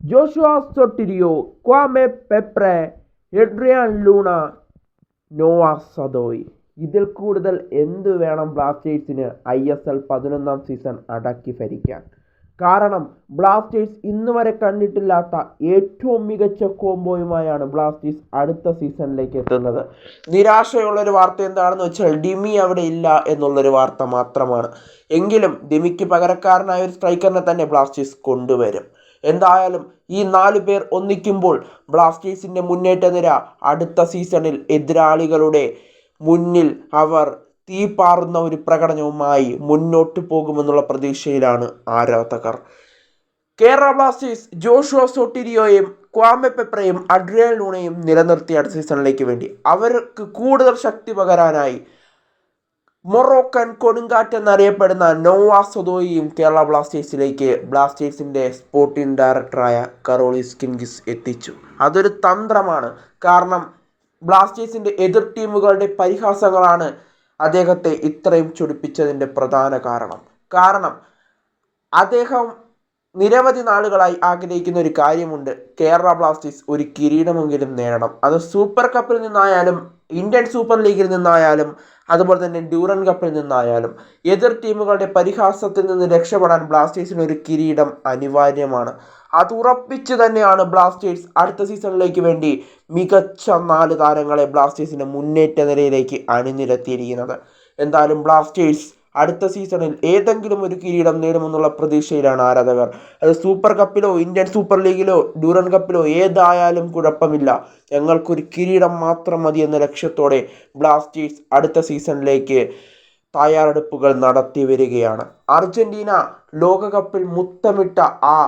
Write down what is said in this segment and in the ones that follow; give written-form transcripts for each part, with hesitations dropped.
Joshua സൊട്ടിരിയോ, Kwame Pepre, Adrian Luna, Nova സദോയ്. ഇതിൽ കൂടുതൽ എന്തു വേണം ബ്ലാസ്റ്റേഴ്സിന് ISL 11ാം സീസൺ അടക്കി ഭരിക്കാൻ? കാരണം ബ്ലാസ്റ്റേഴ്സ് ഇന്നുവരെ കണ്ടിട്ടില്ലാത്ത ഏറ്റവും മികച്ച കോംബോയുമായാണ് ബ്ലാസ്റ്റേഴ്സ് അടുത്ത സീസണിലേക്ക് എത്തുന്നത്. നിരാശയുള്ളൊരു വാർത്ത എന്താണെന്ന് വെച്ചാൽ ഡിമി അവിടെ ഇല്ല എന്നുള്ളൊരു വാർത്ത മാത്രമാണ്. എങ്കിലും ഡിമിക്ക് പകരക്കാരനായ ഒരു സ്ട്രൈക്കറിനെ തന്നെ ബ്ലാസ്റ്റേഴ്സ് കൊണ്ടുവരും. എന്തായാലും ഈ 4 പേർ ഒന്നിക്കുമ്പോൾ ബ്ലാസ്റ്റേഴ്സിൻ്റെ മുന്നേറ്റ നിര അടുത്ത സീസണിൽ എതിരാളികളുടെ മുന്നിൽ അവർ തീപാറുന്ന ഒരു പ്രകടനവുമായി മുന്നോട്ട് പോകുമെന്നുള്ള പ്രതീക്ഷയിലാണ് ആരാധകർ. കേരള ബ്ലാസ്റ്റേഴ്സ് ജോഷുവ സൊട്ടിരിയോയും ക്വാമെ പെപ്രയും അഡ്രിയാൻ ലൂണയും നിലനിർത്തി അടുത്ത സീസണിലേക്ക് വേണ്ടി അവർക്ക് കൂടുതൽ ശക്തി പകരാനായി മൊറോക്കൻ കൊടുങ്കാറ്റ് എന്നറിയപ്പെടുന്ന നോവ സദോയിയും കേരള ബ്ലാസ്റ്റേഴ്സിലേക്ക് ബ്ലാസ്റ്റേഴ്സിൻ്റെ സ്പോർട്ടിംഗ് ഡയറക്ടറായ കറോളിസ് കിൻഗിസ് എത്തിച്ചു. അതൊരു തന്ത്രമാണ്. കാരണം ബ്ലാസ്റ്റേഴ്സിൻ്റെ എതിർ ടീമുകളുടെ പരിഹാസങ്ങളാണ് അദ്ദേഹത്തെ ഇത്രയും ചൊടിപ്പിച്ചതിൻ്റെ പ്രധാന കാരണം അദ്ദേഹം നിരവധി നാളുകളായി ആഗ്രഹിക്കുന്ന ഒരു കാര്യമുണ്ട്. കേരള ബ്ലാസ്റ്റേഴ്സ് ഒരു കിരീടമെങ്കിലും നേടണം. അത് സൂപ്പർ കപ്പിൽ നിന്നായാലും ഇന്ത്യൻ സൂപ്പർ ലീഗിൽ നിന്നായാലും അതുപോലെ തന്നെ ഡ്യൂറൻ കപ്പിൽ നിന്നായാലും എതിർ ടീമുകളുടെ പരിഹാസത്തിൽ നിന്ന് രക്ഷപ്പെടാൻ ബ്ലാസ്റ്റേഴ്സിന് ഒരു കിരീടം അനിവാര്യമാണ്. അത് ഉറപ്പിച്ച് തന്നെയാണ് ബ്ലാസ്റ്റേഴ്സ് അടുത്ത സീസണിലേക്ക് വേണ്ടി മികച്ച 4 താരങ്ങളെ ബ്ലാസ്റ്റേഴ്സിൻ്റെ മുന്നേറ്റ നിരയിലേക്ക് അണിനിരത്തിയിരിക്കുന്നത്. എന്തായാലും ബ്ലാസ്റ്റേഴ്സ് അടുത്ത സീസണിൽ ഏതെങ്കിലും ഒരു കിരീടം നേടുമെന്നുള്ള പ്രതീക്ഷയിലാണ് ആരാധകർ. അത് സൂപ്പർ കപ്പിലോ ഇന്ത്യൻ സൂപ്പർ ലീഗിലോ ഡ്യൂറൻ കപ്പിലോ ഏതായാലും കുഴപ്പമില്ല, ഞങ്ങൾക്കൊരു കിരീടം മാത്രം മതി എന്ന ലക്ഷ്യത്തോടെ ബ്ലാസ്റ്റേഴ്സ് അടുത്ത സീസണിലേക്ക് തയ്യാറെടുപ്പുകൾ നടത്തി വരികയാണ്. അർജന്റീന ലോകകപ്പിൽ മുത്തമിട്ട ആ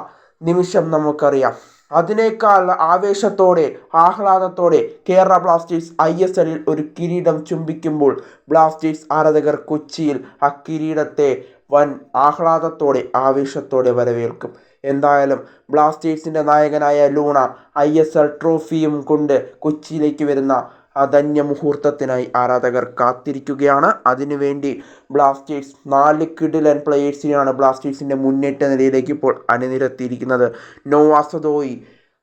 നിമിഷം നമുക്കറിയാം. അതിനേക്കാൾ ആവേശത്തോടെ ആഹ്ലാദത്തോടെ കേരള ബ്ലാസ്റ്റേഴ്സ് ISLൽ ഒരു കിരീടം ചുംബിക്കുമ്പോൾ ബ്ലാസ്റ്റേഴ്സ് ആരാധകർ കൊച്ചിയിൽ ആ കിരീടത്തെ വൻ ആഹ്ലാദത്തോടെ ആവേശത്തോടെ വരവേൽക്കും. എന്തായാലും ബ്ലാസ്റ്റേഴ്സിൻ്റെ നായകനായ ലൂണ ISL ട്രോഫിയും കൊണ്ട് കൊച്ചിയിലേക്ക് വരുന്ന ആ ധന്യ മുഹൂർത്തത്തിനായി ആരാധകർ കാത്തിരിക്കുകയാണ്. അതിനുവേണ്ടി ബ്ലാസ്റ്റേഴ്സ് 4 കിടിലൻ പ്ലെയേഴ്സിനെയാണ് ബ്ലാസ്റ്റേഴ്സിൻ്റെ മുന്നേറ്റ നിരയിലേക്ക് ഇപ്പോൾ അണിനിരത്തിയിരിക്കുന്നത്. Noah Sadaoui,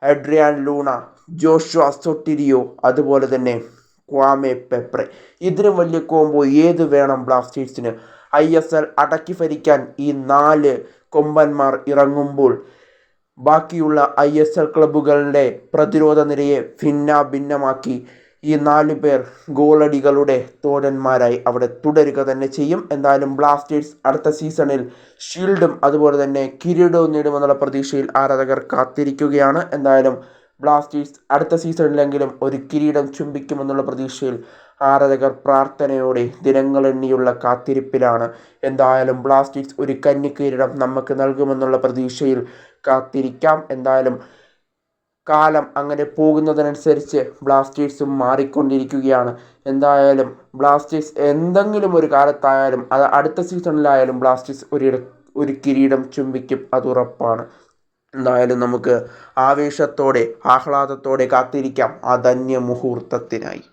Adrian Luna, Joshua Sotirio, അതുപോലെ തന്നെ ക്വാമെ പെപ്രെ. ഇതിനും വലിയ കോംബോ ഏത് വേണം ബ്ലാസ്റ്റേഴ്സിന്? ISL അടക്കി ഭരിക്കാൻ ഈ 4 കൊമ്പന്മാർ ഇറങ്ങുമ്പോൾ ബാക്കിയുള്ള ISL ക്ലബ്ബുകളുടെ പ്രതിരോധ നിരയെ ഭിന്നമാക്കി ഈ 4 പേർ ഗോളടികളുടെ തോഴന്മാരായി അവിടെ തുടരുക തന്നെ ചെയ്യും. എന്തായാലും ബ്ലാസ്റ്റേഴ്സ് അടുത്ത സീസണിൽ ഷീൽഡും അതുപോലെ തന്നെ കിരീടവും നേടുമെന്നുള്ള പ്രതീക്ഷയിൽ ആരാധകർ കാത്തിരിക്കുകയാണ്. എന്തായാലും ബ്ലാസ്റ്റേഴ്സ് അടുത്ത സീസണിലെങ്കിലും ഒരു കിരീടം ചുംബിക്കുമെന്നുള്ള പ്രതീക്ഷയിൽ ആരാധകർ പ്രാർത്ഥനയോടെ ദിനങ്ങളെണ്ണിയുള്ള കാത്തിരിപ്പിലാണ്. എന്തായാലും ബ്ലാസ്റ്റേഴ്സ് ഒരു കന്നി കിരീടം നമുക്ക് നൽകുമെന്നുള്ള പ്രതീക്ഷയിൽ കാത്തിരിക്കാം. എന്തായാലും കാലം അങ്ങനെ പോകുന്നതിനനുസരിച്ച് ബ്ലാസ്റ്റേഴ്സും മാറിക്കൊണ്ടിരിക്കുകയാണ്. എന്തായാലും ബ്ലാസ്റ്റേഴ്സ് എന്തെങ്കിലും ഒരു കാലത്തായാലും അത് അടുത്ത സീസണിലായാലും ബ്ലാസ്റ്റേഴ്സ് ഒരു കിരീടം ചുംബിക്കും, അത് ഉറപ്പാണ്. എന്തായാലും നമുക്ക് ആവേശത്തോടെ ആഹ്ലാദത്തോടെ കാത്തിരിക്കാം ആ ധന്യ മുഹൂർത്തത്തിനായി.